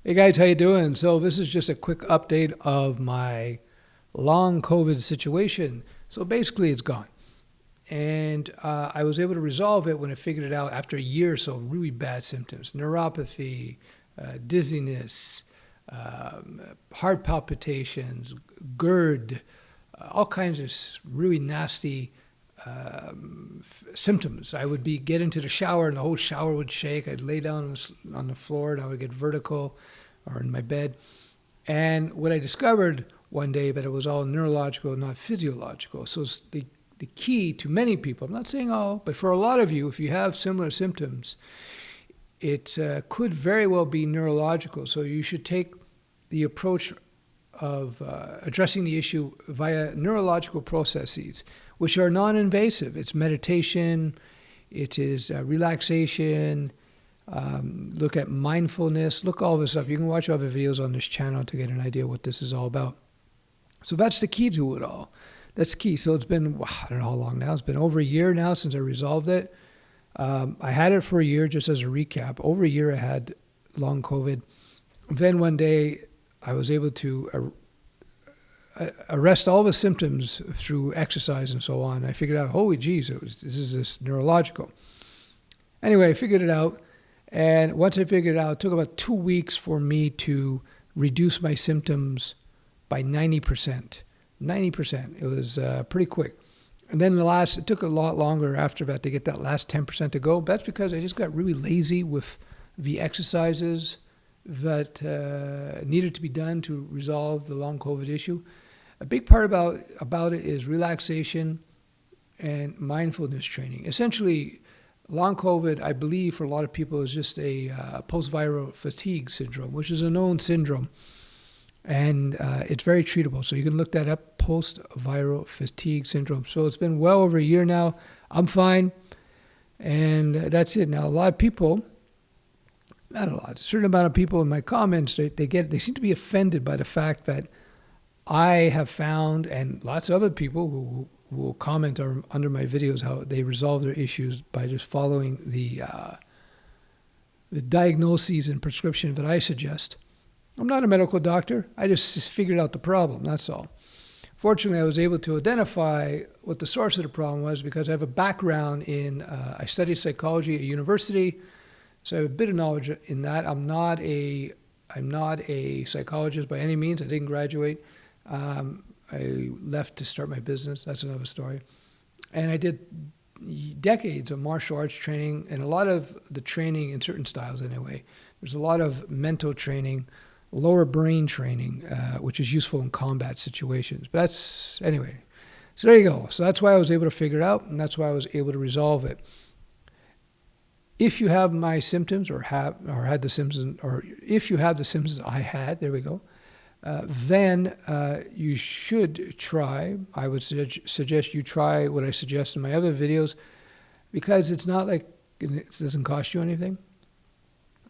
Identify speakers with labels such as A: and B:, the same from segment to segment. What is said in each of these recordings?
A: Hey guys, how you doing? So this is just a quick update of my long COVID situation. So basically, it's gone, and I was able to resolve it when I figured it out after a year or so of really bad symptoms: neuropathy, dizziness, um, heart palpitations, GERD, all kinds of really nasty symptoms. I would get into the shower and the whole shower would shake. I'd lay down on the floor and I would get vertical or in my bed. And what I discovered one day that it was all neurological, not physiological. So the key to many people, I'm not saying all, but for a lot of you, if you have similar symptoms, it could very well be neurological. So you should take the approach of addressing the issue via neurological processes, which are non-invasive. It's meditation, it is relaxation, look at mindfulness, look all this up. You can watch other videos on this channel to get an idea what this is all about. So that's the key to it all. That's key. So it's been, I don't know how long now. It's been over a year now since I resolved it. I had it for a year, just as a recap. Over a year I had long COVID. Then one day I was able to arrest all the symptoms through exercise and so on. I figured out, holy geez, this neurological. Anyway, I figured it out. And once I figured it out, it took about 2 weeks for me to reduce my symptoms by 90%. 90%. It was pretty quick. And then it took a lot longer after that to get that last 10% to go. That's because I just got really lazy with the exercises that needed to be done to resolve the long COVID issue. A big part about it is relaxation and mindfulness training. Essentially, long COVID, I believe, for a lot of people is just a post-viral fatigue syndrome, which is a known syndrome. And it's very treatable. So you can look that up, post-viral fatigue syndrome. So it's been well over a year now. I'm fine. And that's it. Now, a lot of people, not a lot, a certain amount of people in my comments, they seem to be offended by the fact that I have found, and lots of other people who will comment under my videos, how they resolve their issues by just following the diagnoses and prescription that I suggest. I'm not a medical doctor. I just figured out the problem, that's all. Fortunately, I was able to identify what the source of the problem was because I have a background in, I studied psychology at university, so I have a bit of knowledge in that. I'm not a psychologist by any means. I didn't graduate. I left to start my business. That's another story. And I did decades of martial arts training, and a lot of the training in certain styles anyway. There's a lot of mental training, lower brain training, which is useful in combat situations. But that's, anyway. So there you go. So that's why I was able to figure it out, and that's why I was able to resolve it. If you have my symptoms or had the symptoms, or if you have the symptoms I had, there we go, then you should try, I would suggest you try what I suggest in my other videos, because it's not like it doesn't cost you anything.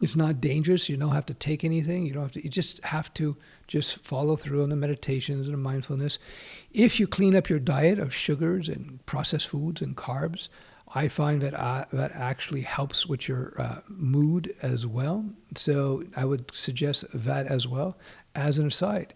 A: It's not dangerous. You don't have to take anything. You just have to just follow through on the meditations and the mindfulness. If you clean up your diet of sugars and processed foods and carbs, I find that that actually helps with your mood as well. So I would suggest that as well, as an aside.